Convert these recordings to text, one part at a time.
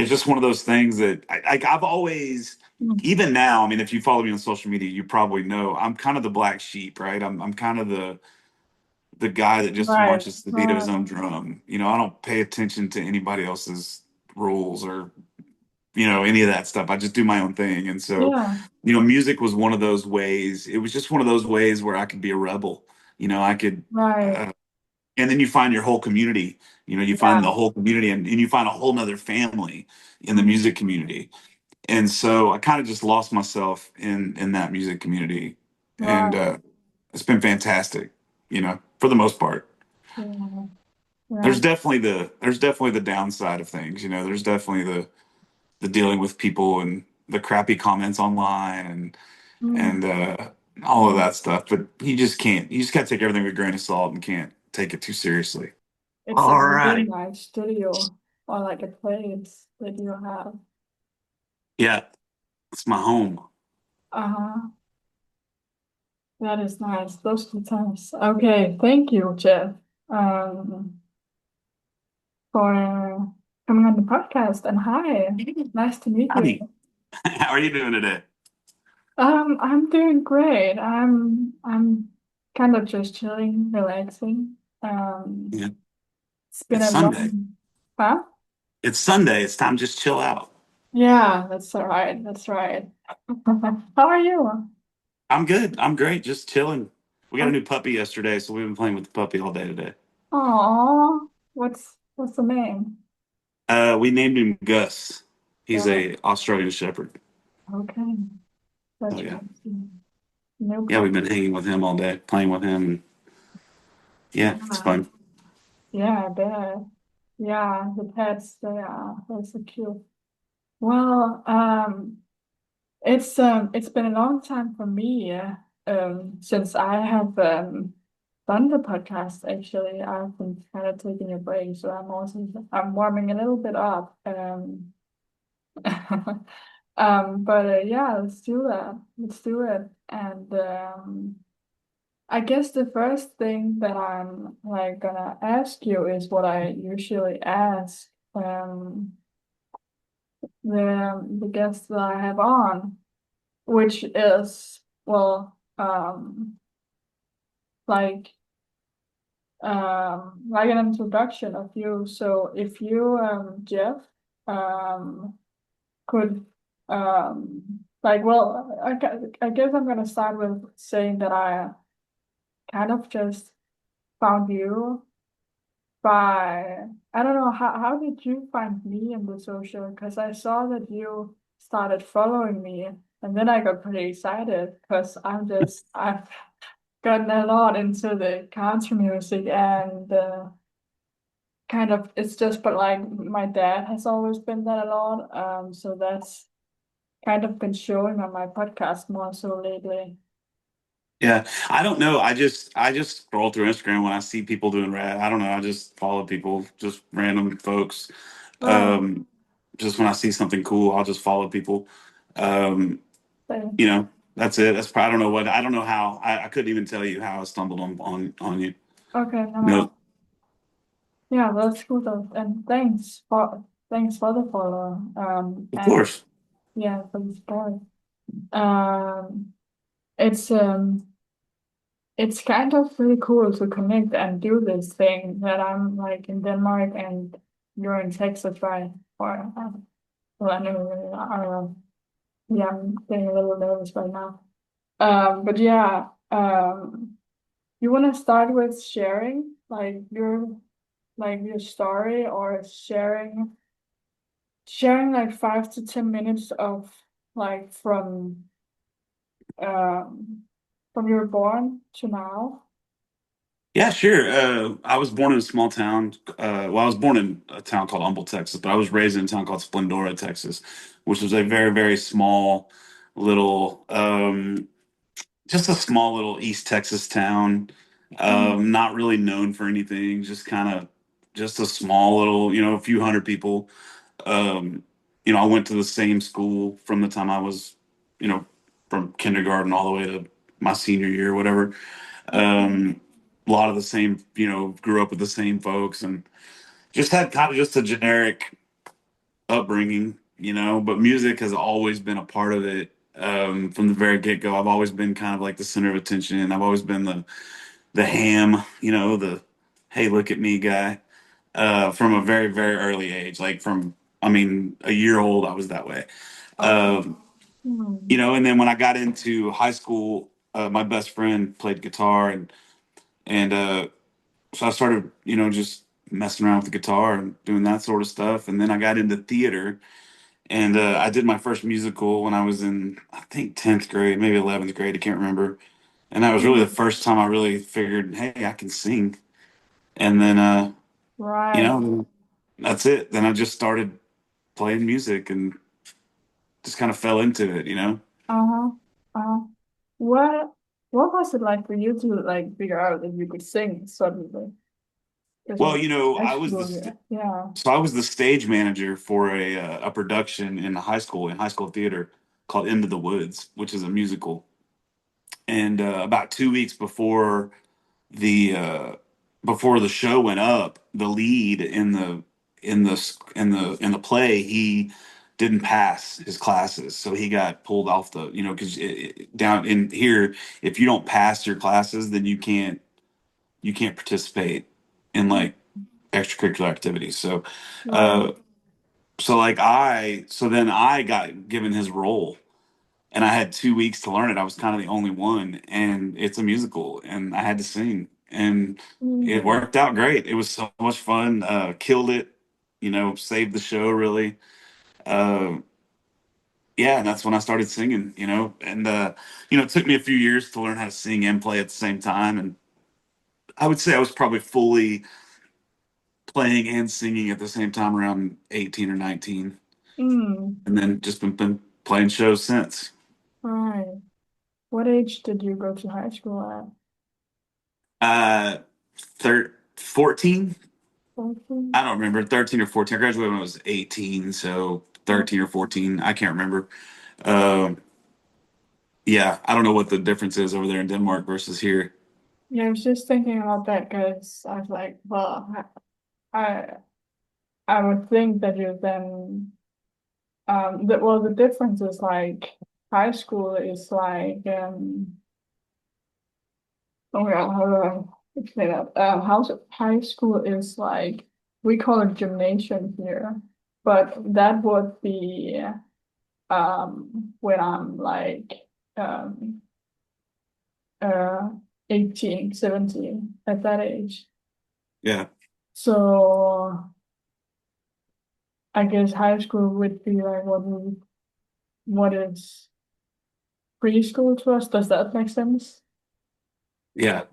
it's just one of those things that I've always, Mm. even now, I mean, if you follow me on social media, you probably know I'm kind of the black sheep, right? I'm kind of the guy that just Right, marches to the beat of his right. own drum. I don't pay attention to anybody else's rules or any of that stuff. I just do my own thing. And so, Yeah, music was one of those ways. It was just one of those ways where I could be a rebel. I could, right. uh, and then you find your whole community. You find Yeah. the whole community, and you find a whole nother family in the Mm. music community. And so I kind of just lost myself in that music community, and Right. it's been fantastic. For the most part. Yeah. Yeah. There's definitely the downside of things. There's definitely the dealing with people and the crappy comments online and Mm. all of Yeah. that stuff. But you just gotta take everything with a grain of salt and can't take it too seriously. It's a All really right. nice studio or like a place that you have. Yeah, it's my home. Uh-huh. That is nice. Those two times. Okay. Thank you, Jeff, um, for coming on the podcast. And hi, nice to meet you. Howdy. How are you doing today? I'm doing great. I'm kind of just chilling, relaxing. Yeah. It's been It's a Sunday. long, huh? It's Sunday. It's time to just chill out. Yeah, that's all right. That's right. How are you? I'm good. I'm great. Just chilling. We got a new puppy yesterday, so we've been playing with the puppy all day today. Oh, what's the name? We named him Gus. He's Yeah, a Australian Shepherd. okay. Oh That's yeah. fancy. No Yeah, we've puppy. been hanging with him all day, playing with him. Yeah, it's Yeah, fun. yeah, I bet. Yeah, the pets, they're so cute. Well, it's been a long time for me, since I have done the podcast. Actually, I've been kind of taking a break, so I'm warming a little bit up. But yeah, let's do that. Let's do it. And I guess the first thing that I'm like gonna ask you is what I usually ask the guests that I have on, which is well, like like an introduction of you. So if you, Jeff, um, could like well, I guess I'm gonna start with saying that I kind of just found you by I don't know how did you find me in the social? Because I saw that you started following me, and then I got pretty excited because I've gotten a lot into the country music and kind of it's just but like my dad has always been that a lot, so that's kind of been showing on my podcast more so lately. Yeah, I don't know. I just scroll through Instagram when I see people doing rap. I don't know. I just follow people, just random folks. Right. Um, just when I see something cool, I'll just follow people. Um, So, you know, that's it. I don't know what. I don't know how. I couldn't even tell you how I stumbled on you. okay, no, No, no. Yeah, that's cool though. And thanks for the follow. of And course. yeah, for the support. Um it's um it's kind of really cool to connect and do this thing that I'm like in Denmark and you're in Texas, right? Or well, I don't know. Yeah, I'm getting a little nervous right now. But yeah, you want to start with sharing like your story or sharing like 5 to 10 minutes of like um from you were born to now. Yeah, sure. I was born in a small town. Well, I was born in a town called Humble, Texas, but I was raised in a town called Splendora, Texas, which was a very, very small little, just a small little East Texas town. Mm. Not really known for anything, just kind of just a small little, a few hundred people. Um, I went to the same school from the time I was, you know, from kindergarten all the way to my senior year, whatever. Okay. Um, a lot of the same, grew up with the same folks and just had kind of just a generic, upbringing, but music has always been a part of it from the very get go. I've always been kind of like the center of attention. I've always been the ham, the hey, look at me guy from a very, very early age. Like I mean, a year old, I was that way. Okay. Um, Hmm. and then when I got into high school, my best friend played guitar, and so I started, just messing around with the guitar and doing that sort of stuff. And then I got into theater, and I did my first musical when I was in, I think, 10th grade, maybe 11th grade. I can't remember. And that was really the Hmm. first time I really figured, hey, I can sing. And then, you Right. know, that's it. Then I just started playing music and just kind of fell into it. Uh-huh. Uh, what what was it like for you to like figure out that you could sing suddenly? Because Well, in high school, yeah. I was the stage manager for a production in high school theater called Into the Woods, which is a musical. And about 2 weeks the before the show went up, the lead in the play, he didn't pass his classes, so he got pulled off because down in here, if you don't pass your classes, then you can't participate in like extracurricular activities. So, Right. uh, so then I got given his role, and I had 2 weeks to learn it. I was kind of the only one, and it's a musical, and I had to sing, and it Mm. worked out great. It was so much fun. Killed it, saved the show really. Uh, yeah, and that's when I started singing, and it took me a few years to learn how to sing and play at the same time, and I would say I was probably fully playing and singing at the same time around 18 or 19, Mm. and then just been playing shows since. Right. What age did you go to high school at? Uh, 14. 14? I don't remember, 13 or 14. I graduated when I was 18, so Oh, 13 or 14. I can't remember. Um, yeah, I don't know what the difference is over there in Denmark versus here. yeah, I was just thinking about that because I was like, well, I I would think that you then that well the difference is like high school is like oh yeah, how do I explain that? High school is like we call it gymnasium here, but that would be when I'm like um uh 18, 17 at that age. Yeah, So I guess high school would be like what is preschool to us. Does that make sense? yeah,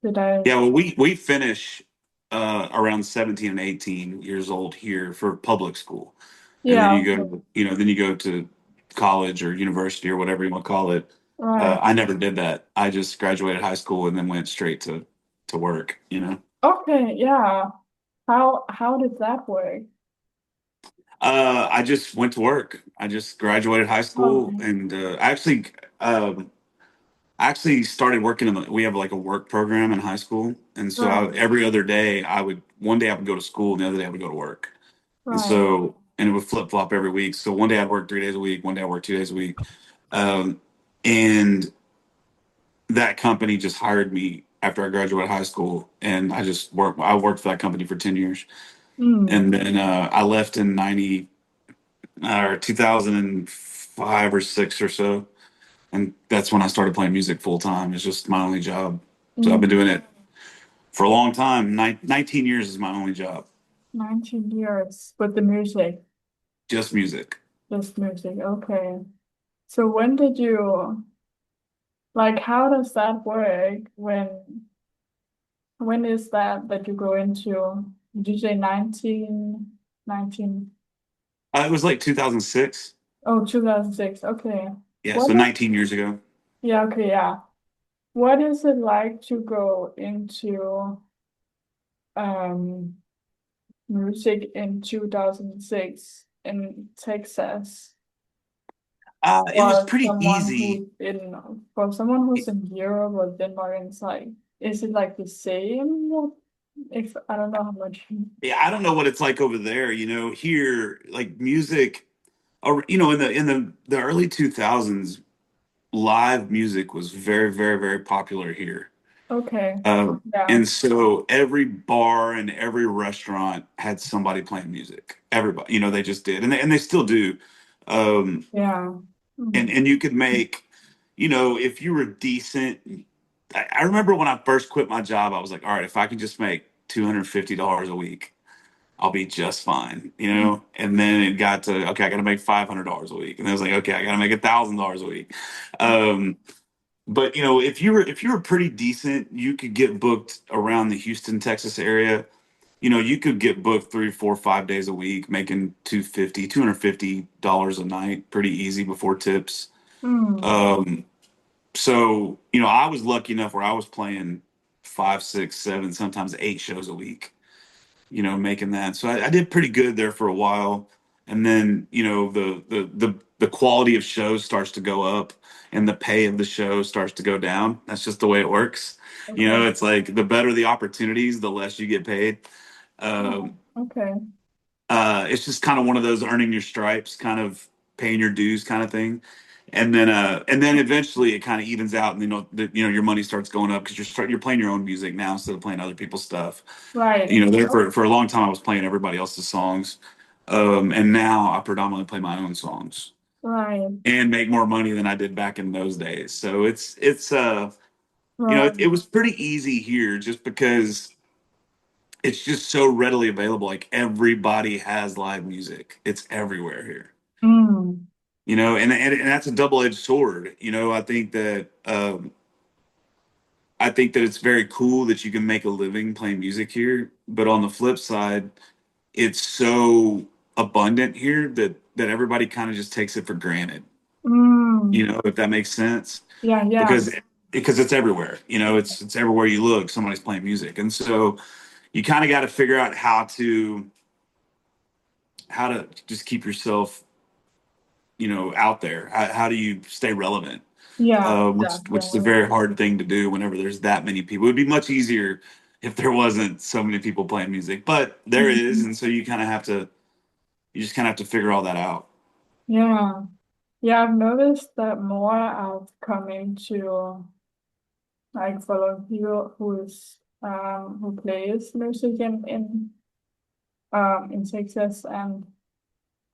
Did I? yeah. Well, we finish around 17 and 18 years old here for public school, and then Yeah, okay. then you go to college or university or whatever you want to call it. Right. I never did that. I just graduated high school and then went straight to work. Okay, yeah. How did that work? I just went to work. I just graduated high school, Okay. and I actually started working we have like a work program in high school, and so Right, every other day one day I would go to school, and the other day I would go to work, right. and it would flip flop every week. So one day I'd work 3 days a week, one day I work 2 days a week, um, and that company just hired me after I graduated high school, and I worked for that company for 10 years, and Mm, then I left in 90 or 2005 or six or so, and that's when I started playing music full time. It's just my only job. So I've been mm. doing it for a long time. 19 years is my only job, 19 years with the music, just music. just music. Okay. So when did you like how does that work when is that you go into did you say 19? It was like 2006. Oh, 2006. Okay. Yeah, What so is 19 years ago. yeah, okay, yeah. What is it like to go into um music in 2006 in Texas It was for pretty someone easy. who's in Europe or Denmark? And it's like, is it like the same? If I don't know how much. Yeah, I don't know what it's like over there. Here, like music, or in the early 2000s, live music was very, very, very popular here. Okay. Uh, Yeah. and so every bar and every restaurant had somebody playing music. Everybody, they just did, and they still do. Um, Yeah. and Mm. and you could make, if you were decent. I remember when I first quit my job, I was like, all right, if I could just make $250 a week, I'll be just fine. And then it got to, okay, I got to make $500 a week, and I was like, okay, I got to make $1,000 a week. Um, but if you were pretty decent, you could get booked around the Houston, Texas area. You could get booked 3, 4, 5 days a week, making 250 $250 a night, pretty easy before tips. Mm. So I was lucky enough where I was playing 5, 6, 7, sometimes 8 shows a week. Making that. So I did pretty good there for a while, and then the quality of shows starts to go up, and the pay of the show starts to go down. That's just the way it works. Okay. It's like the better the opportunities, the less you get paid. Oh, Um, okay. it's just kind of one of those earning your stripes, kind of paying your dues kind of thing. And then eventually it kind of evens out, and your money starts going up because you're playing your own music now instead of playing other people's stuff. Right. There for a long time I was playing everybody else's songs, and now I predominantly play my own songs Right. and make more money than I did back in those days. So it Right. was pretty easy here just because it's just so readily available. Like everybody has live music. It's everywhere here. Mm. And that's a double-edged sword. I think that it's very cool that you can make a living playing music here, but on the flip side, it's so abundant here that everybody kind of just takes it for granted. Mm. If that makes sense, Yeah, yeah. because it's everywhere. It's everywhere you look, somebody's playing music, and so you kind of got to figure out how to just keep yourself out there. How do you stay relevant? Yeah, Which is a definitely. very hard thing to do whenever there's that many people. It would be much easier if there wasn't so many people playing music, but there is, Mhm. and so you just kind of have to figure all that out. Yeah. Yeah, I've noticed that more I've come into like following people who plays music in Texas, and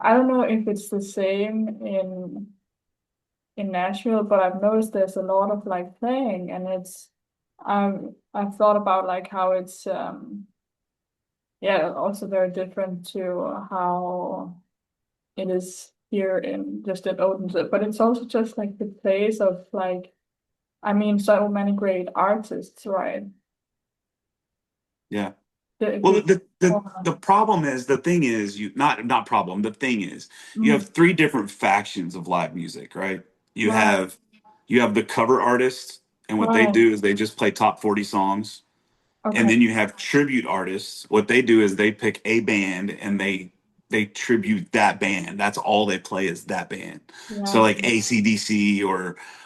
I don't know if it's the same in Nashville, but I've noticed there's a lot of like playing, and I've thought about like how it's yeah, also very different to how it is here in just in Odense, but it's also just like the place of like, I mean, so many great artists, right? Yeah. Well, The the problem is, the thing is, not problem. The thing is, you mm, have three different factions of live music, right? You right, have you have the cover artists, and what they right, do is they just play top 40 songs. And okay, then you have tribute artists. What they do is they pick a band and they tribute that band. That's all they play is that band. So yeah, like AC/DC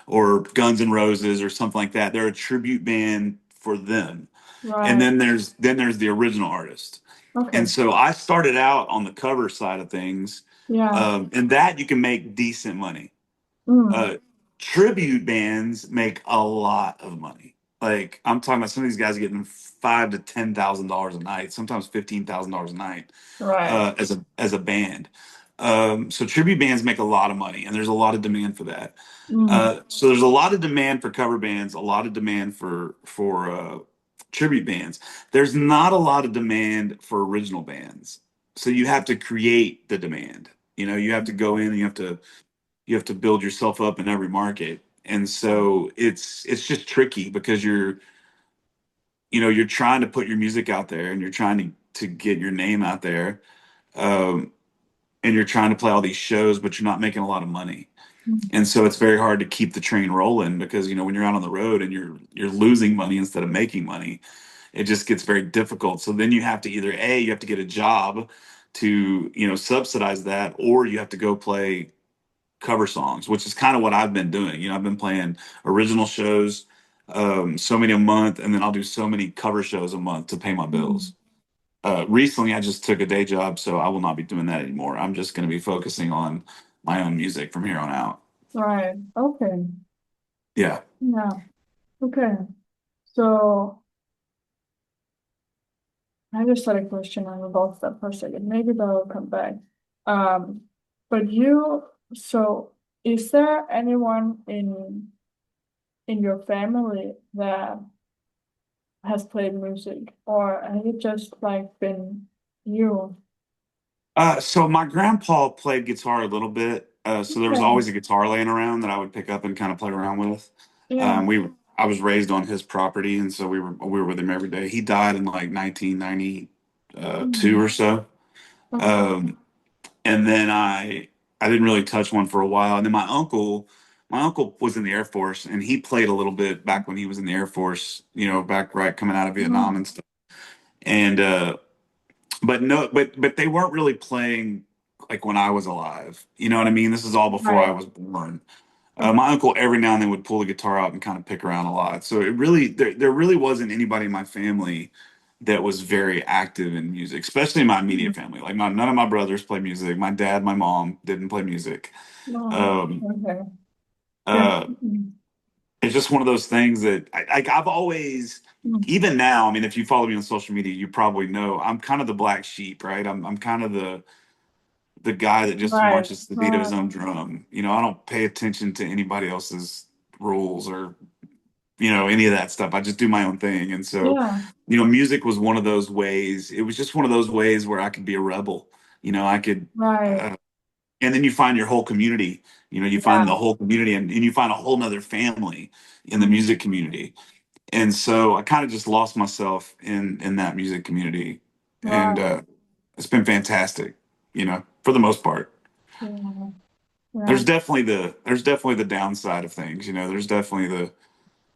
or Guns N' Roses or something like that. They're a tribute band for them. And right, then there's the original artist. okay, And so I started out on the cover side of things, yeah, and that you can make decent money. mm, uh, Tribute bands make a lot of money. Like I'm talking about some of these guys getting $5,000 to $10,000 a night, sometimes $15,000 a night, right, as a band. So tribute bands make a lot of money, and there's a lot of demand for that. mm, So there's a lot of demand for cover bands, a lot of demand for tribute bands. There's not a lot of demand for original bands. So you have to create the demand. You have to go in and you have to build yourself up in every market. And so it's just tricky because you're trying to put your music out there, and you're trying to get your name out there, um, and you're trying to play all these shows, but you're not making a lot of money. mm, And so it's very hard to keep the train rolling because when you're out on the road and you're losing money instead of making money, it just gets very difficult. So then you have to either you have to get a job to subsidize that, or you have to go play cover songs, which is kind of what I've been doing. I've been playing original shows. so many a month, and then I'll do so many cover shows a month to pay my Mm. bills. Recently, I just took a day job, so I will not be doing that anymore. I'm just going to be focusing on my own music from here on out. Right. Okay. Yeah. Yeah. Okay. So I just had a question on about that for a second. Maybe that'll come back. Um, but so is there anyone in your family that has played music, or has it just like been you? So my grandpa played guitar a little bit. So there was Okay. always a guitar laying around that I would pick up and kind of play around with. Yeah. I was raised on his property, and so we were with him every day. He died in like 1992 Mm. or so. Okay. Um, and then I didn't really touch one for a while. And then my uncle was in the Air Force, and he played a little bit back when he was in the Air Force. You know, back right coming out of Vietnam Mm. and stuff. And but no, but they weren't really playing like when I was alive. You know what I mean? This is all before I Right. was born. Okay. My uncle every now and then would pull the guitar out and kind of pick around a lot. So it really there really wasn't anybody in my family that was very active in music, especially my Mm. immediate family. Like none of my brothers play music. My dad, my mom didn't play music. No. Um, Okay. Yeah. uh, Mm. it's just one of those things that I've always, Mm. even now. I mean, if you follow me on social media, you probably know I'm kind of the black sheep, right? I'm kind of the guy that just Right. marches to the beat of his Right. own drum. You know, I don't pay attention to anybody else's rules or any of that stuff. I just do my own thing. And so, Yeah. music was one of those ways. It was just one of those ways where I could be a rebel. I could, Right. uh, and then you find your whole community. You find Yeah. the whole community, and you find a whole nother family in the Mm. music community. And so I kind of just lost myself in that music community, and Right. it's been fantastic. For the most part. Yeah. Yeah. There's definitely the downside of things. There's definitely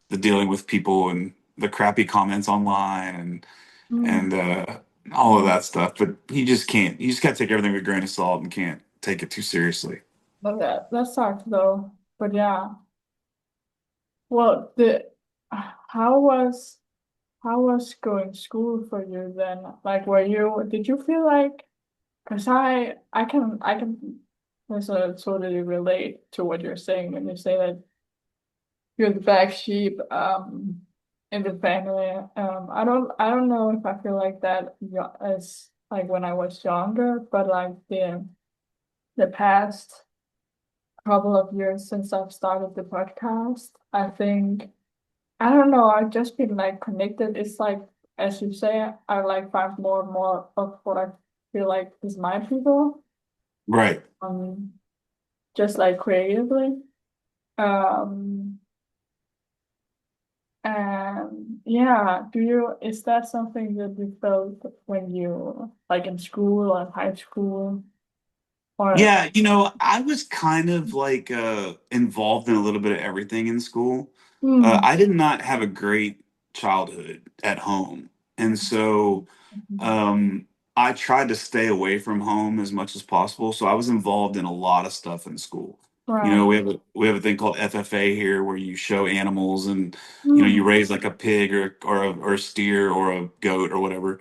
the dealing with people and the crappy comments online Mm. and all of Mm. that stuff. But you just gotta take everything with a grain of salt and can't take it too seriously. But that sucks though. But yeah. Well, the how was how was going school for you then? Like, did you feel like, because I can totally relate to what you're saying when you say that you're the black sheep in the family. I don't know if I feel like that as like when I was younger, but like the past couple of years since I've started the podcast, I think I don't know, I've just been like connected. It's like, as you say, I like find more and more of what I feel like is my people. Right. Um, just like creatively. Um, and yeah, is that something that you felt when you like in school or high school or Yeah, I was kind of like involved in a little bit of everything in school. mm, I did not have a great childhood at home. And so um, I tried to stay away from home as much as possible. So I was involved in a lot of stuff in school. right. We have a thing called FFA here where you show animals and you Mm, raise like a pig or a steer or a goat or whatever.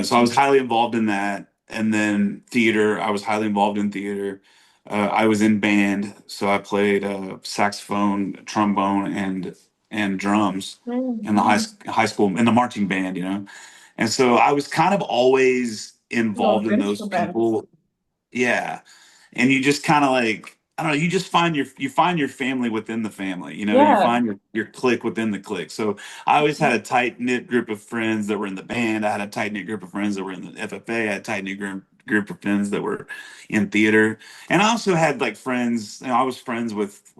So I was highly involved in that. And then theater, I was highly involved in theater. I was in band, so I played saxophone, trombone, and drums in the mm, high school in the marching band. And so I was kind of always those involved in those instruments. people. Yeah. And you just kind of like, I don't know, you just you find your family within the family. You Yeah. find your clique within the clique. So I always had a tight knit group of friends that were in the band. I had a tight knit group of friends that were in the FFA. I had a tight knit group of friends that were in theater. And I also had like friends, I was friends with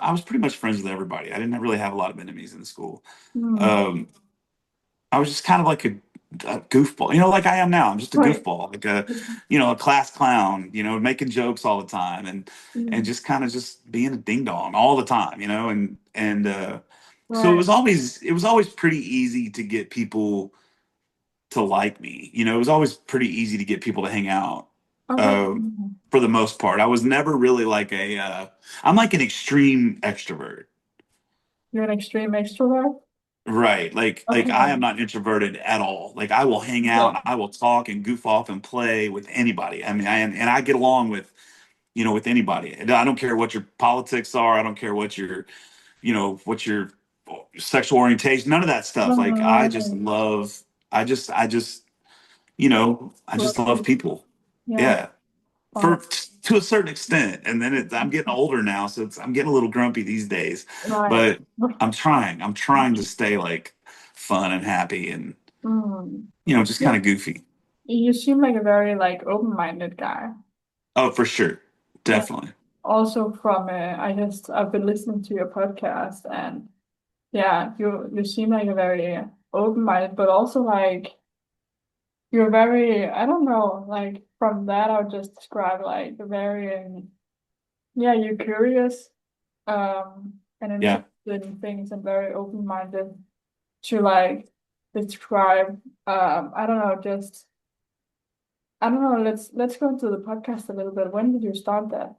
I was pretty much friends with everybody. I didn't really have a lot of enemies in school. Mm, Um, I was just kind of like a goofball, like I am now. I'm just a right. goofball, like a class clown, making jokes all the time and Mm, just kind of just being a ding dong all the time, and so right. it was always pretty easy to get people to like me. It was always pretty easy to get people to hang out. Okay. Uh, for the most part, I was never really like I'm like an extreme extrovert. You're an extreme extrovert? Right. Like I Okay. am not introverted at all. Like I will hang out, Okay. and I will talk and goof off and play with anybody. I mean, and I get along with, with anybody. And I don't care what your politics are. I don't care what your, what your sexual orientation, none of that stuff. Like I just Um, love, I just, I just love love people. people. Yeah. Yeah. For Oh, to a certain extent. And then I'm getting older now, so I'm getting a little grumpy these days. right. But I'm trying to stay like fun and happy and Mm. just Yeah. kind of goofy. You seem like a very like open-minded guy. Oh, for sure. Yeah. Definitely. Also from I've been listening to your podcast, and yeah, you seem like a very open-minded, but also like you're very, I don't know, like from that I would just describe like a very yeah, you're curious and Yeah. interested in things and very open-minded to like describe I don't know, just I don't know, let's go into the podcast a little bit. When did you start that?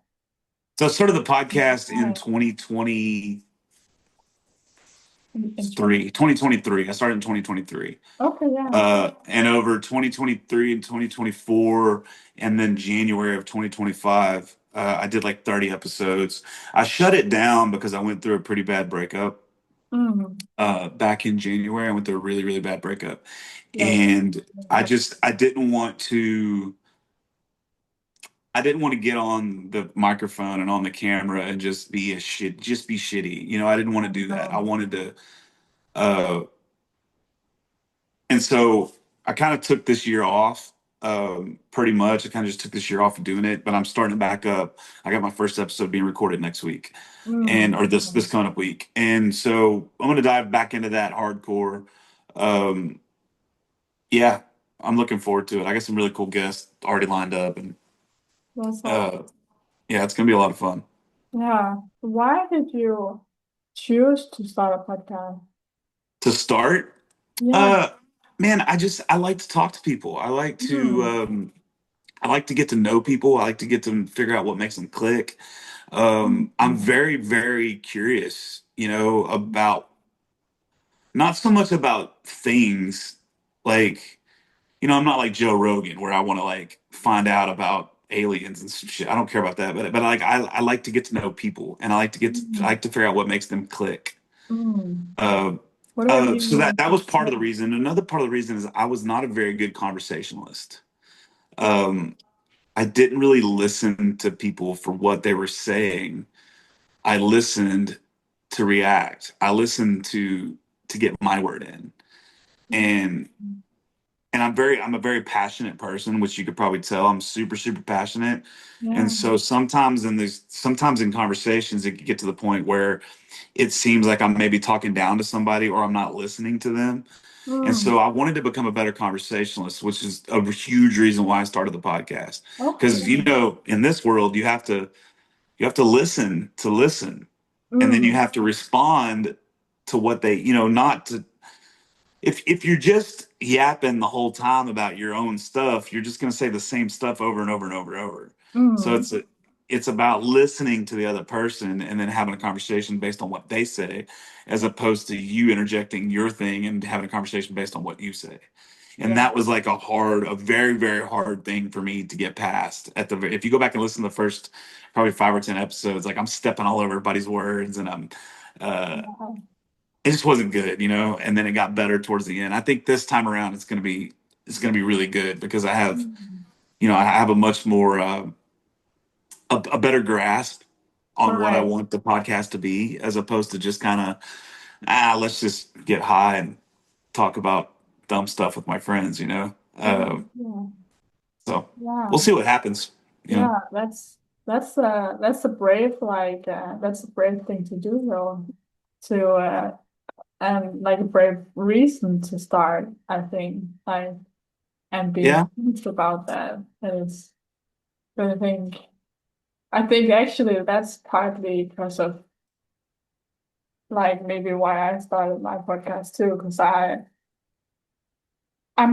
So I started the podcast in Right. In 20. 2023. I started in 2023. Okay, yeah. And over 2023 and 2024, and then January of 2025, I did like 30 episodes. I shut it down because I went through a pretty bad breakup. Mm. Back in January, I went through a really, really bad breakup. Yeah. And I didn't want to, get on the microphone and on the camera and just be shitty. I didn't want to do that. I wanted to, uh, and so I kind of took this year off. Pretty much, I kind of just took this year off of doing it, but I'm starting back up. I got my first episode being recorded next week, and or this coming up week, and so I'm going to dive back into that hardcore. Um, yeah, I'm looking forward to it. I got some really cool guests already lined up, and That's all. uh, yeah, it's going to be a lot of fun. Yeah. Why did you choose to start a podcast? To start, Yeah. uh, man, I like to talk to people. Mm. I like to get to know people. I like to get to figure out what makes them click. I'm Mm. very, very curious, about not so much about things like, I'm not like Joe Rogan where I want to like find out about aliens and some shit. I don't care about that, but like I like to get to know people, and I Mm. like to figure out what makes them click. Mm. Uh, What do you so that mean? was part Yeah. of the reason. Another part of the reason is I was not a very good conversationalist. Yeah. Um, I didn't really listen to people for what they were saying. I listened to react. I listened to get my word in. And I'm a very passionate person, which you could probably tell. I'm super, super passionate. And Yeah. so sometimes in conversations, it could get to the point where it seems like I'm maybe talking down to somebody or I'm not listening to them. And Mm. so I wanted to become a better conversationalist, which is a huge reason why I started the podcast. Because Okay. in this world, you have to listen, and then you Mm. have to respond to what they, not to. If you're just yapping the whole time about your own stuff, you're just going to say the same stuff over and over and over and over. So Mm. it's about listening to the other person and then having a conversation based on what they say, as opposed to you interjecting your thing and having a conversation based on what you say. And Yeah. that was like a very, very hard thing for me to get past. If you go back and listen to the first probably 5 or 10 episodes, like I'm stepping all over everybody's words, and uh, Yeah. it just wasn't good, And then it got better towards the end. I think this time around it's gonna be really good because Mm. I have a much more a better grasp on what I Right. want the podcast to be, as opposed to just kind of let's just get high and talk about dumb stuff with my friends. Yeah. Yeah. So we'll Yeah. see what happens. You know. Yeah. That's a brave that's a brave thing to do though. To and like a brave reason to start, I think. Like and being Yeah. honest about that. And it's I think actually that's partly because of like maybe why I started my podcast too, because I'm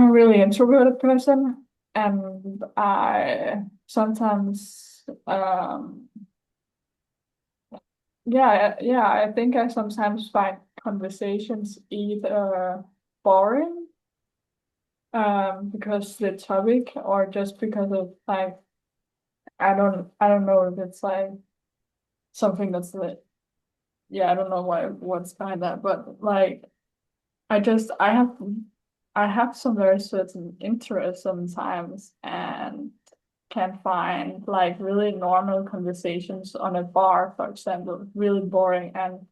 a really introverted person, and I sometimes yeah, I think I sometimes find conversations either boring, because the topic, or just because of like, I don't know if it's like something that's like, yeah, I don't know what's behind that, but like, I just I have some very certain interests sometimes, and can find like really normal conversations on a bar, for example, really boring, and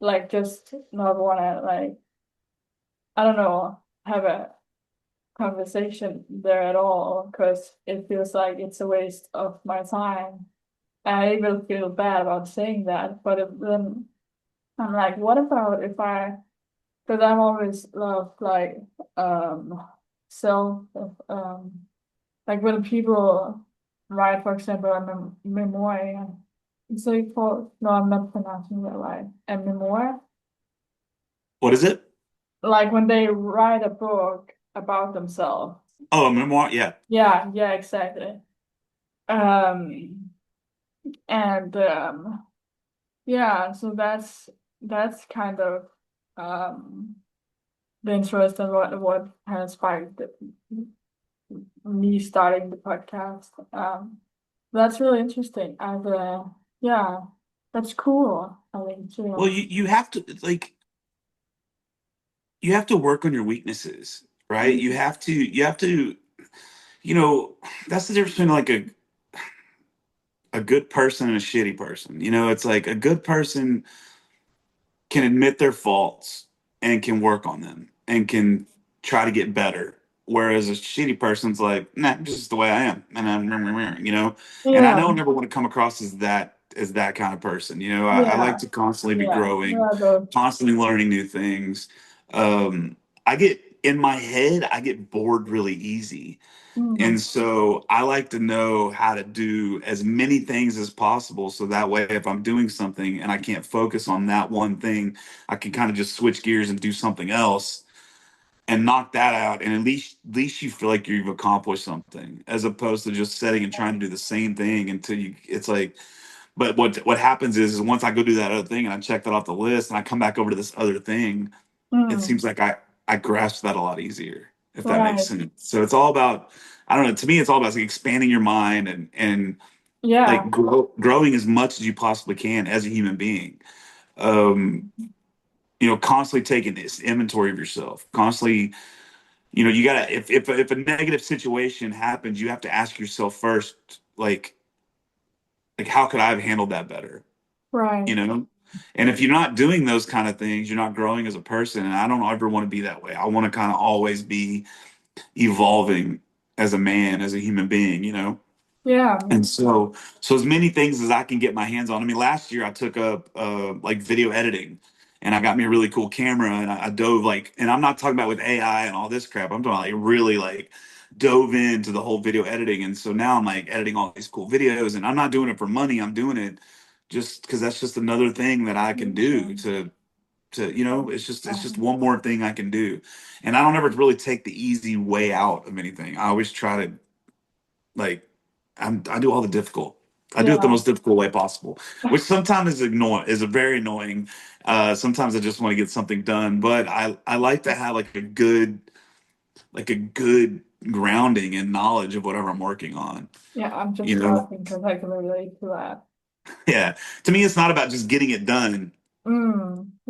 like just not wanna like, I don't know, have a conversation there at all, because it feels like it's a waste of my time. I even feel bad about saying that, but then I'm like, what about if I, because I'm always loved like um self um like when people write, for example, a memoir. It's like for, no, I'm not pronouncing that right. A memoir, What is it? like when they write a book about themselves. Oh, a memoir. Yeah. Yeah, yeah, exactly. Um, and yeah, so that's kind of um the interest, and what has sparked me starting the podcast. That's really interesting. And yeah, that's cool, I think Well, too. you have to like you have to work on your weaknesses, right? Mm. You have to you know that's the difference between like a good person and a shitty person. It's like a good person can admit their faults and can work on them and can try to get better. Whereas a shitty person's like, nah, this is the way I am, and and I Yeah, don't ever want to come across as that kind of person. I like yeah, to constantly be yeah. There growing, are those. constantly learning new things. I get in my head, I get bored really easy, and Mm, so I like to know how to do as many things as possible. So that way, if I'm doing something and I can't focus on that one thing, I can kind of just switch gears and do something else and knock that out. And at least you feel like you've accomplished something, as opposed to just sitting and trying to do the same thing until it's like, but what happens is once I go do that other thing and I check that off the list and I come back over to this other thing, it mm, seems like I grasp that a lot easier, if that makes right. sense. So it's all about, I don't know, to me it's all about like expanding your mind and Yeah. like growing as much as you possibly can as a human being. Um, constantly taking this inventory of yourself, constantly, you gotta, if a negative situation happens, you have to ask yourself first, like how could I have handled that better? Right. You know? And if you're not doing those kind of things, you're not growing as a person. And I don't ever want to be that way. I want to kind of always be evolving as a man, as a human being. Yeah. And so as many things as I can get my hands on. I mean, last year I took up like video editing, and I got me a really cool camera, and I dove like, and I'm not talking about with AI and all this crap. I'm talking about like really like dove into the whole video editing. And so now I'm like editing all these cool videos, and I'm not doing it for money. I'm doing it just because that's just another thing that I can do it's just Um, one more thing I can do. And I don't ever really take the easy way out of anything. I always try to like I do all the difficult. I do it the yeah. most difficult way possible, which sometimes is a very annoying. Sometimes I just want to get something done, but I like to have like a good grounding and knowledge of whatever I'm working on. Yeah, I'm You just know, laughing because I can relate to that. yeah. To me, it's not about just getting it done.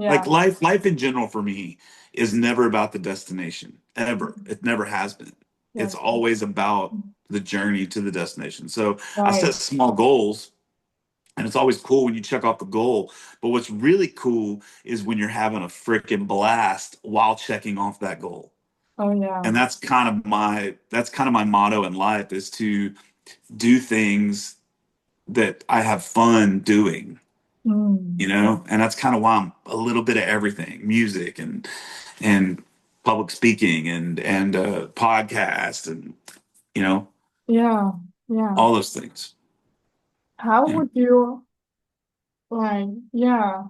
Like Yeah. life in general for me is never about the destination, ever. It never has been. It's Yes. always about the journey to the destination. So I set Right. small goals, and it's always cool when you check off the goal. But what's really cool is when you're having a freaking blast while checking off that goal. Oh yeah. And that's kind of my motto in life, is to do things that I have fun doing, Mm. and that's kind of why I'm a little bit of everything: music and public speaking and podcast and you know Yeah. Yeah. all those things. How Yeah. would you like, yeah,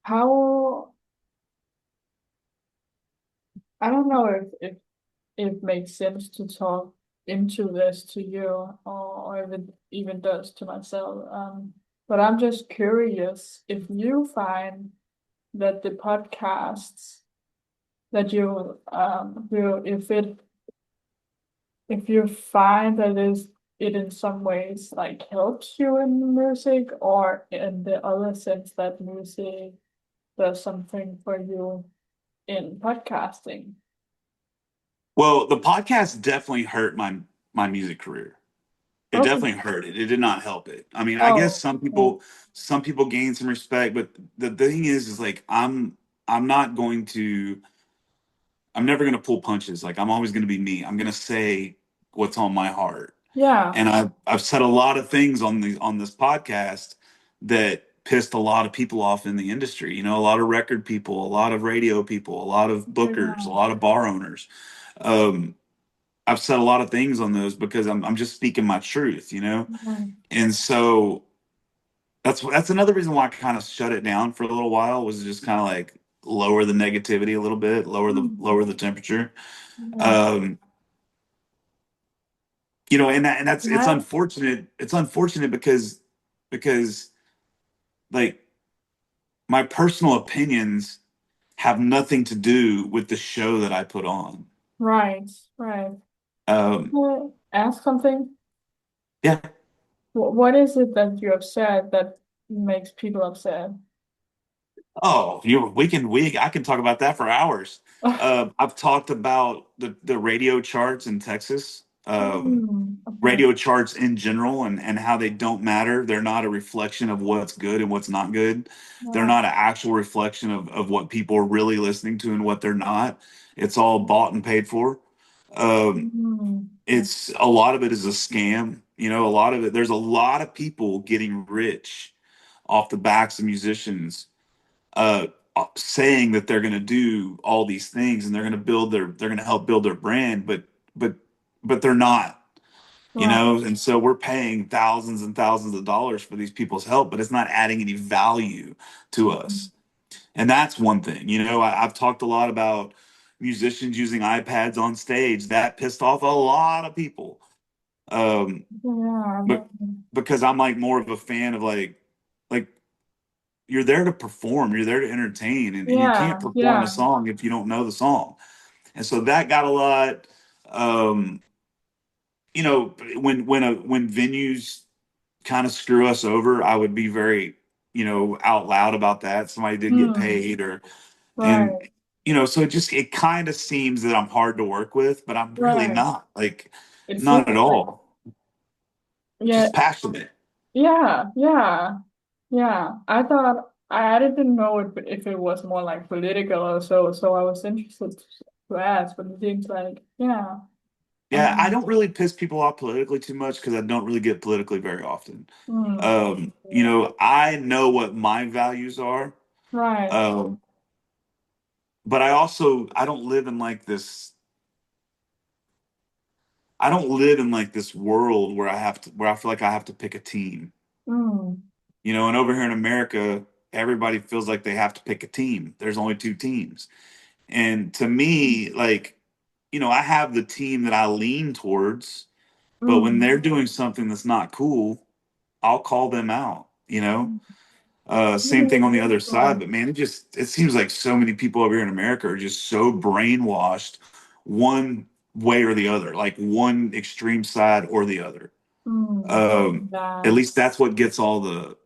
how, I don't know if it makes sense to talk into this to you, or if it even does to myself. But I'm just curious if you find that the podcasts that you do, if you find that it in some ways like helps you in music, or in the other sense that music does something for you in podcasting. Well, the podcast definitely hurt my music career. It Okay. definitely hurt it. It did not help it. I mean, I guess Oh, yeah. some people gain some respect, but the thing is like I'm not going to I'm never going to pull punches. Like I'm always going to be me. I'm going to say what's on my heart. Yeah. And I've said a lot of things on this podcast that pissed a lot of people off in the industry. You know, a lot of record people, a lot of radio people, a lot of bookers, a Yeah. lot of bar owners. Um, I've said a lot of things on those because I'm just speaking my truth, you know? Yeah. And so that's another reason why I kind of shut it down for a little while, was just kind of like lower the negativity a little bit, Mm. lower the temperature. Yeah. Um, you know, and that's it's Yeah. unfortunate. It's unfortunate because like my personal opinions have nothing to do with the show that I put on. Right. Right. Um, Can I ask something? yeah. What is it that you have said that makes people upset? Oh, we I can talk about that for hours. I've talked about the radio charts in Texas. Okay. Radio charts in general, and how they don't matter. They're not a reflection of what's good and what's not good. They're Yeah. not an actual reflection of what people are really listening to and what they're not. It's all bought and paid for. Um, Mm. it's a lot of it is a scam. You know, a lot of it, there's a lot of people getting rich off the backs of musicians, uh, saying that they're going to do all these things and they're going to help build their brand, but but they're not, you Right. know. And so we're paying thousands and thousands of dollars for these people's help, but it's not adding any value to Mm. us. And that's one thing. You know, I've talked a lot about musicians using iPads on stage. That pissed off a lot of people. Um, Yeah. but because I'm like more of a fan of like you're there to perform, you're there to entertain, and you can't Yeah. perform a Yeah. song if you don't know the song. And so that got a lot. Um, you know, when venues kind of screw us over, I would be very, you know, out loud about that. Somebody did get Mm. paid, or and Right. you know, so it kind of seems that I'm hard to work with, but I'm really Right. not. Like, It seems not at like, all. yeah. Just passionate. Yeah. Yeah. Yeah. I didn't know if it was more like political or so. So I was interested to ask, but it seems like, yeah. Yeah, I Um. don't really piss people off politically too much because I don't really get politically very often. Mm. You Yeah. know, I know what my values are. Right. Um, but I don't live in like this. I don't live in like this world where I feel like I have to pick a team. Mm. You know, and over here in America, everybody feels like they have to pick a team. There's only two teams. And to me, like, you know, I have the team that I lean towards, but when Mm. they're doing something that's not cool, I'll call them out, you know? Same thing on the other Right. side, but man, it seems like so many people over here in America are just so brainwashed one way or the other, like one extreme side or the other. Mm. Um, at Yeah. least that's what gets all the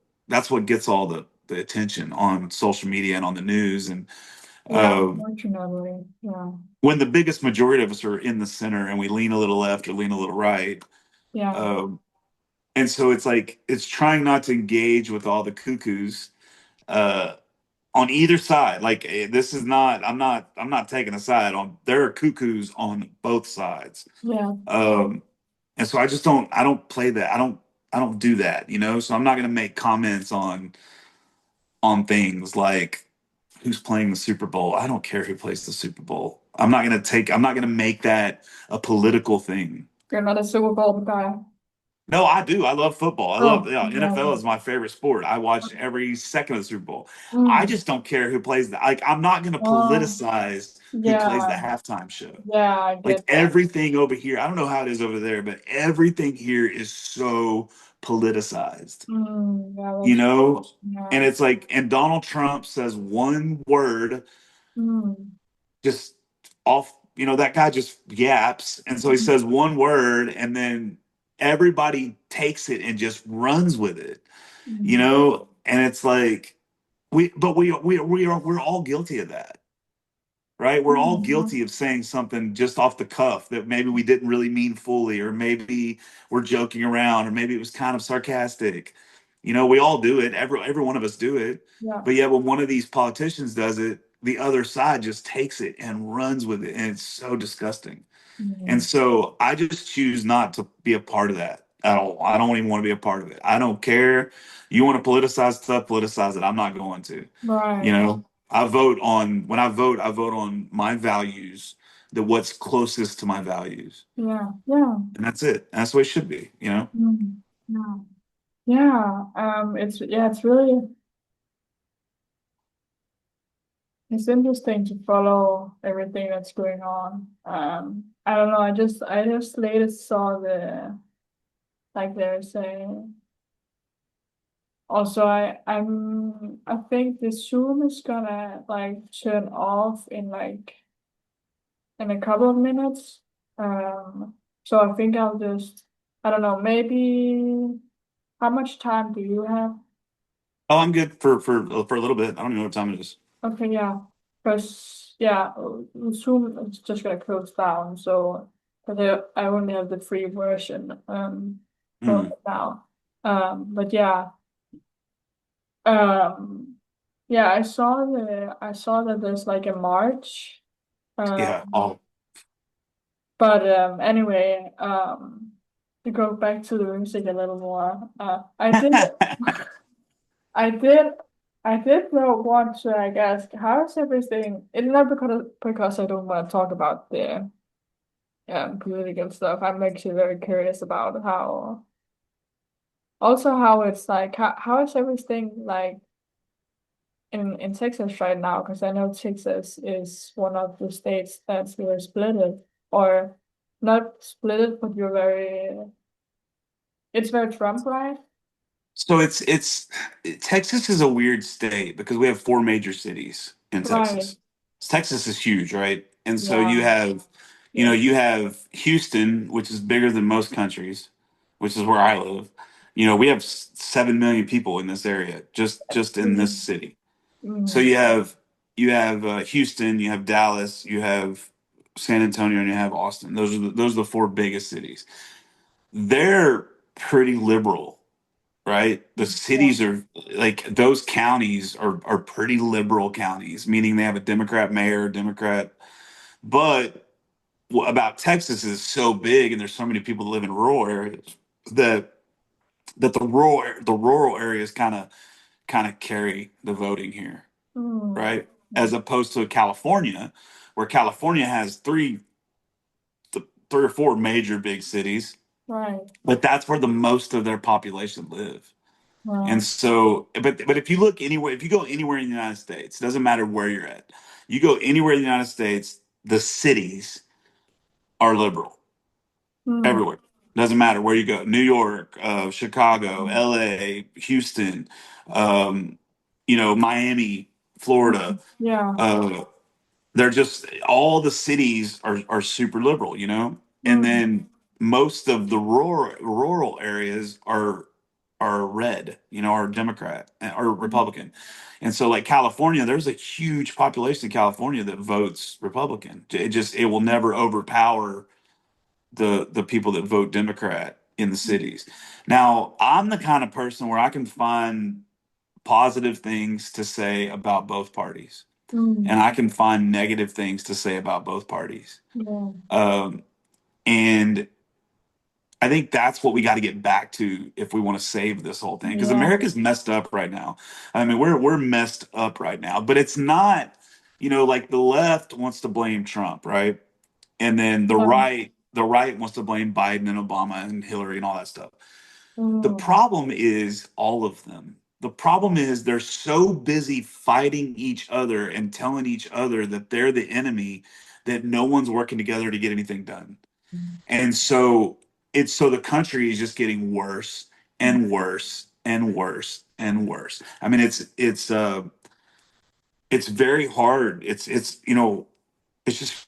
attention on social media and on the news. And Yeah. um, Unfortunately. Yeah. when the biggest majority of us are in the center and we lean a little left or lean a little right, Yeah. um, and so it's like it's trying not to engage with all the cuckoos, uh, on either side. Like this is not. I'm not taking a side on. There are cuckoos on both sides. Yeah. Um, and so I just don't. I don't play that. I don't do that. You know. So I'm not going to make comments on things like who's playing the Super Bowl. I don't care who plays the Super Bowl. I'm not going to make that a political thing. You're not a Super Bowl guy. No, I do. I love football. I love, Oh, yeah, yeah. NFL is my favorite sport. I watch every second of the Super Bowl. I Mm. just don't care who plays the, like, I'm not going to Oh, politicize who plays the yeah. halftime show. Yeah, I Like get that. everything over here, I don't know how it is over there, but everything here is so politicized, Yeah, you that's know? And yeah. it's like, and Donald Trump says one word Mm, just off, that guy just yaps. And so he says one word and then everybody takes it and just runs with it, mm, And it's like, we're all guilty of that, right? We're all mm, guilty of saying something just off the cuff that maybe we didn't really mean fully, or maybe we're joking around, or maybe it was kind of sarcastic. We all do it. Every one of us do it. yeah. But yet, when one of these politicians does it, the other side just takes it and runs with it, and it's so disgusting. And Mm, so I just choose not to be a part of that at all. I don't even want to be a part of it. I don't care. You want to politicize stuff, politicize it. I'm not going to. You right. know, when I vote on my values, the what's closest to my values. Yeah, yeah. And that's it. That's the way it should be. Yeah. Yeah. It's really it's interesting to follow everything that's going on. I don't know. I just latest saw the like there's a also I think the Zoom is gonna like turn off in a couple of minutes. So I think I'll just I don't know, maybe how much time do you have? Oh, I'm good for a little bit. I don't even know what time it is. Okay, yeah. Because yeah, Zoom is just gonna close down, so but I only have the free version for Mm, now. But yeah, um yeah, I saw that there's like a march. yeah. Um Oh. but anyway, to go back to the music a little more, I did I did though want to like ask how is everything it's not because I don't want to talk about the political stuff. I'm actually very curious about how also how it's like how is everything like in Texas right now? Because I know Texas is one of the states that's very split or not split, but you're very it's very Trump, right? So Texas is a weird state because we have four major cities in Right. Texas. Texas is huge, right? And so you Yeah. have, Yeah. you have Houston, which is bigger than most countries, which is where I live. We have 7 million people in this area, just in this Mm, city. So mm, you have Houston, you have Dallas, you have San Antonio, and you have Austin. Those are the four biggest cities. They're pretty liberal, right? The yeah. cities are like those counties are pretty liberal counties, meaning they have a Democrat mayor, Democrat. But what about Texas is so big, and there's so many people that live in rural areas that the rural areas kind of carry the voting here, Mm, right? yeah. As opposed to California, where California has three or four major big cities, Right. but that's where the most of their population live. And Right. so, but if you look anywhere, if you go anywhere in the United States, it doesn't matter where you're at. You go anywhere in the United States, the cities are liberal Mm, everywhere. Doesn't matter where you go. New York, Chicago, mm, L.A., Houston, um, Miami, Florida. yeah. Uh, they're just all the cities are super liberal. And Mm, then most of the rural areas are red, are Democrat or Republican. And so like California, there's a huge population in California that votes Republican. It will never overpower the people that vote Democrat in the cities. Now, I'm the kind of person where I can find positive things to say about both parties, and mm, I can find negative things to say about both parties. yeah. Um, and I think that's what we got to get back to if we want to save this whole thing, because Yeah. America's messed up right now. I mean, we're messed up right now, but it's not, like the left wants to blame Trump, right? And then the right wants to blame Biden and Obama and Hillary and all that stuff. The Mm, problem is all of them. The problem is they're so busy fighting each other and telling each other that they're the enemy that no one's working together to get anything done. And so the country is just getting worse and worse and worse and worse. I mean, it's very hard. It's it's just